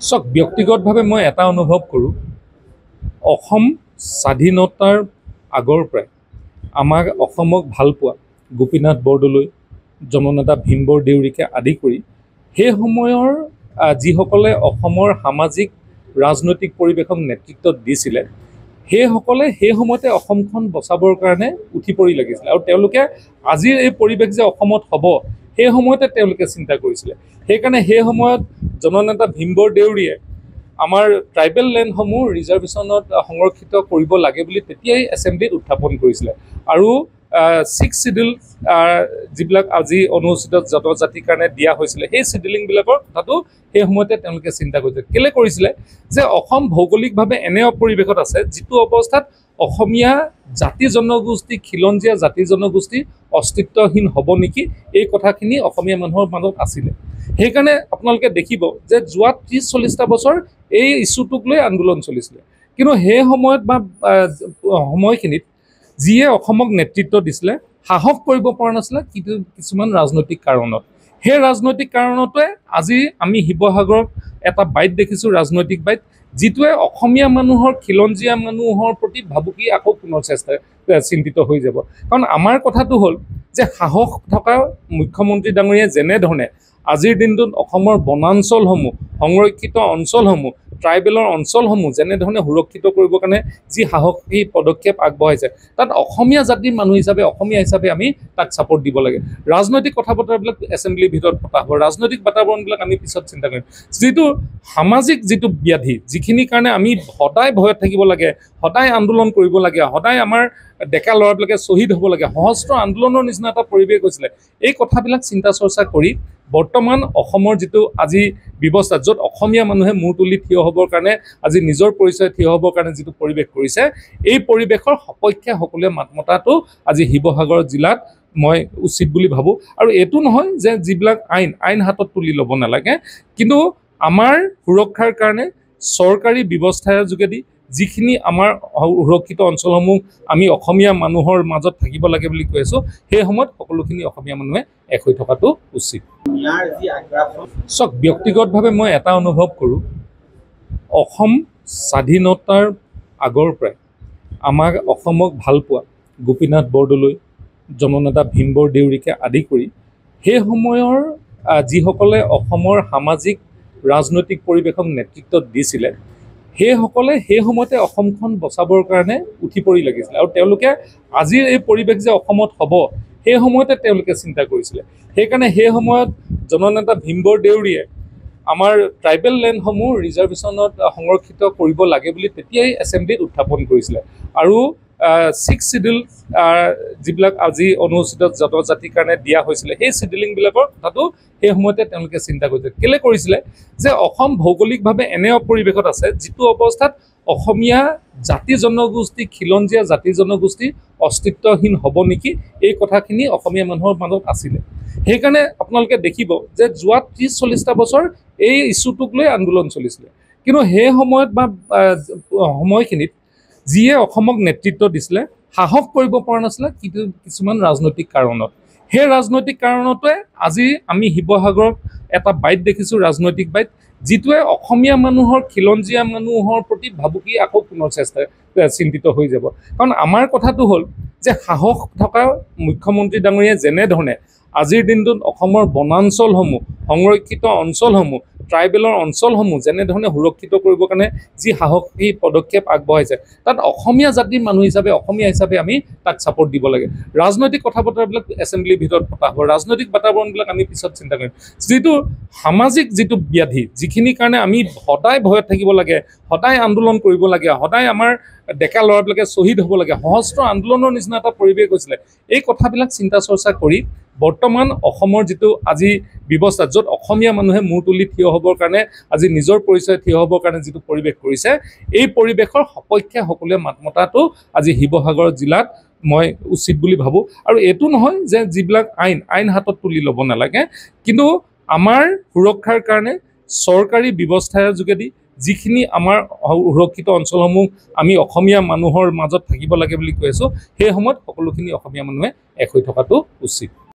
চাওক ব্যক্তিগতভাৱে মই এটা অনুভৱ কৰোঁ অসম স্বাধীনতাৰ আগৰ পৰাই আমাক অসমক ভাল পোৱা গোপীনাথ বৰদলৈ জননেতা ভীমবৰ দেউৰীকে আদি কৰি সেই সময়ৰ যিসকলে অসমৰ সামাজিক ৰাজনৈতিক পৰিৱেশক নেতৃত্ব দিছিলে সেইসকলে সেই সময়তে অসমখন বচাবৰ কাৰণে উঠি পৰি লাগিছিলে আৰু তেওঁলোকে আজিৰ এই পৰিৱেশ যে অসমত হ'ব সেই সময়তে তেওঁলোকে চিন্তা কৰিছিলে সেইকাৰণে সেই সময়ত জননেতা ভীমবৰ দেউৰীয়ে আমাৰ ট্ৰাইবেল লেণ্ডসমূহ ৰিজাৰ্ভেশ্যনত সংৰক্ষিত কৰিব লাগে বুলি তেতিয়াই এছেম্বলিত উত্থাপন কৰিছিলে আৰু 6 শিডিউল যিবিলাক আজি অনুসূচিত জনজাতিৰ কাৰণে দিয়া হৈছিলে সেই শিডিউলিংবিলাকৰ কথাটো সেই সময়তে তেওঁলোকে চিন্তা কৰিছিলে কেলে কৰিছিলে যে অসম ভৌগোলিকভাৱে এনে পৰিৱেশত আছে যিটো অৱস্থাত অসমীয়া জাতি জনগোষ্ঠী খিলঞ্জীয়া জাতি জনগোষ্ঠী অস্তিত্বহীন হ'ব নেকি এই কথাখিনি অসমীয়া মানুহৰ মাজত আছিলে সেইকাৰণে আপোনালোকে দেখিব যে যোৱা 30-40টা বছৰ এই ইছ্যুটোক লৈ আন্দোলন চলিছিলে কিন্তু সেই সময়ত বা সময়খিনিত যিয়ে অসমক নেতৃত্ব দিছিলে সাহস কৰিব পৰা নাছিলে কিছুমান ৰাজনৈতিক কাৰণত সেই ৰাজনৈতিক কাৰণতে আজি আমি শিৱসাগৰত এটা বাইট দেখিছোঁ ৰাজনৈতিক বাইট যিটোৱে অসমীয়া মানুহৰ খিলঞ্জীয়া মানুহৰ প্ৰতি ভাবুকি আকৌ পুনৰ চিন্তিত হৈ যাব কাৰণ আমাৰ কথাটো হ'ল যে সাহস থকা মুখ্যমন্ত্ৰী ডাঙৰীয়াই যেনেধৰণে আজিৰ দিনটোত অসমৰ বনাঞ্চলসমূহ সংৰক্ষিত অঞ্চলসমূহ ট্ৰাইবেলৰ অঞ্চলসমূহ যেনেধৰণে সুৰক্ষিত কৰিবৰ কাৰণে যি সাহসী পদক্ষেপ আগবঢ়াইছে তাত অসমীয়া জাতিৰ মানুহ হিচাপে অসমীয়া হিচাপে আমি তাক ছাপোৰ্ট দিব লাগে ৰাজনৈতিক কথা বতৰাবিলাক এছেম্বলিৰ ভিতৰত পতা হ'ব ৰাজনৈতিক বাতাবৰণবিলাক আমি পিছত চিন্তা কৰিম যিটো সামাজিক যিটো ব্যাধি যিখিনিৰ কাৰণে আমি সদায় ভয়ত থাকিব লাগে সদায় আন্দোলন কৰিব লাগে সদায় আমাৰ ডেকা ল'ৰাবিলাকে শ্বহীদ হ'ব লাগে সহস্ৰ আন্দোলনৰ নিচিনা এটা পৰিৱেশ হৈছিলে এই কথাবিলাক চিন্তা চৰ্চা কৰি বৰ্তমান অসমৰ যিটো আজি ব্যৱস্থা য'ত অসমীয়া মানুহে মূৰ তুলি থিয় হ'বৰ কাৰণে আজি নিজৰ পৰিচয় থিয় হ'বৰ কাৰণে যিটো পৰিৱেশ কৰিছে এই পৰিৱেশৰ সপক্ষে সকলোৱে মাত মতাটো আজি শিৱসাগৰ জিলাত মই উচিত বুলি ভাবোঁ আৰু এইটো নহয় যে যিবিলাক আইন হাতত তুলি ল'ব নালাগে কিন্তু আমাৰ সুৰক্ষাৰ কাৰণে চৰকাৰী ব্যৱস্থাৰ যোগেদি যিখিনি আমাৰ সুৰক্ষিত অঞ্চলসমূহ আমি অসমীয়া মানুহৰ মাজত থাকিব লাগে বুলি কৈ আছোঁ সেই সময়ত সকলোখিনি অসমীয়া মানুহে এক হৈ থকাটো উচিত চাওক ব্যক্তিগতভাৱে মই এটা অনুভৱ কৰোঁ অসম স্বাধীনতাৰ আগৰ পৰাই আমাক অসমক ভাল পোৱা গোপীনাথ বৰদলৈ জননেতা ভীমবৰ দেউৰীকে আদি কৰি সেই সময়ৰ যিসকলে অসমৰ সামাজিক ৰাজনৈতিক পৰিৱেশক নেতৃত্ব দিছিলে সেইসকলে সেই সময়তে অসমখন বচাবৰ কাৰণে উঠি পৰি লাগিছিলে আৰু তেওঁলোকে আজিৰ এই পৰিৱেশ যে অসমত হ'ব সেই সময়তে তেওঁলোকে চিন্তা কৰিছিলে সেইকাৰণে সেই সময়ত জননেতা ভীমবৰ দেউৰীয়ে আমাৰ ট্ৰাইবেল লেণ্ডসমূহ ৰিজাৰ্ভেশ্যনত সংৰক্ষিত কৰিব লাগে বুলি তেতিয়াই এছেম্বলিত উত্থাপন কৰিছিলে আৰু 6 শিডিউল যিবিলাক আজি অনুসূচিত জনজাতিৰ কাৰণে দিয়া হৈছিলে সেই শিডিউলিংবিলাকৰ কথাটো সেই সময়তে তেওঁলোকে চিন্তা কৰিছিলে কেলে কৰিছিলে যে অসম ভৌগোলিকভাৱে এনে পৰিৱেশত আছে যিটো অৱস্থাত অসমীয়া জাতি জনগোষ্ঠী খিলঞ্জীয়া জাতি জনগোষ্ঠী অস্তিত্বহীন হ'ব নেকি এই কথাখিনি অসমীয়া মানুহৰ মাজত আছিলে সেইকাৰণে আপোনালোকে দেখিব যে যোৱা 30-40টা বছৰ এই ইছ্যুটোক লৈ আন্দোলন চলিছিলে কিন্তু সেই সময়ত বা সময়খিনিত যিয়ে অসমক নেতৃত্ব দিছিলে সাহস কৰিব পৰা নাছিলে কিছুমান ৰাজনৈতিক কাৰণত সেই ৰাজনৈতিক কাৰণতে আজি আমি শিৱসাগৰত এটা বাইট দেখিছোঁ ৰাজনৈতিক বাইট যিটোৱে অসমীয়া মানুহৰ খিলঞ্জীয়া মানুহৰ প্ৰতি ভাবুকি আকৌ পুনৰ চিন্তিত হৈ যাব কাৰণ আমাৰ কথাটো হ'ল যে সাহস থকা মুখ্যমন্ত্ৰী ডাঙৰীয়াই যেনেধৰণে আজিৰ দিনটোত অসমৰ বনাঞ্চলসমূহ সংৰক্ষিত অঞ্চলসমূহ ট্ৰাইবেলৰ অঞ্চলসমূহ যেনেধৰণে সুৰক্ষিত কৰিবৰ কাৰণে যি সাহসী পদক্ষেপ আগবঢ়াইছে তাত অসমীয়া জাতিৰ মানুহ হিচাপে অসমীয়া হিচাপে আমি তাক ছাপোৰ্ট দিব লাগে ৰাজনৈতিক কথা বতৰাবিলাক এছেম্বলিৰ ভিতৰত পতা হ'ব ৰাজনৈতিক বাতাবৰণবিলাক আমি পিছত চিন্তা কৰিম যিটো সামাজিক যিটো ব্যাধি যিখিনিৰ কাৰণে আমি সদায় ভয়ত থাকিব লাগে সদায় আন্দোলন কৰিব লাগে সদায় আমাৰ ডেকা ল'ৰাবিলাকে শ্বহীদ হ'ব লাগে সহস্ৰ আন্দোলনৰ নিচিনা এটা পৰিৱেশ হৈছিলে এই কথাবিলাক চিন্তা চৰ্চা কৰি বৰ্তমান অসমৰ যিটো আজি ব্যৱস্থা য'ত অসমীয়া মানুহে মূৰ তুলি থিয় হ'বৰ কাৰণে আজি নিজৰ পৰিচয় থিয় হ'বৰ কাৰণে যিটো পৰিৱেশ কৰিছে এই পৰিৱেশৰ সপক্ষে সকলোৱে মাত মতাটো আজি শিৱসাগৰ জিলাত মই উচিত বুলি ভাবোঁ আৰু এইটো নহয় যে যিবিলাক আইন হাতত তুলি ল'ব নালাগে কিন্তু আমাৰ সুৰক্ষাৰ কাৰণে চৰকাৰী ব্যৱস্থাৰ যোগেদি যিখিনি আমাৰ সুৰক্ষিত অঞ্চলসমূহ আমি অসমীয়া মানুহৰ মাজত থাকিব লাগে বুলি কৈ আছোঁ সেই সময়ত সকলোখিনি অসমীয়া মানুহে এক হৈ থকাটো উচিত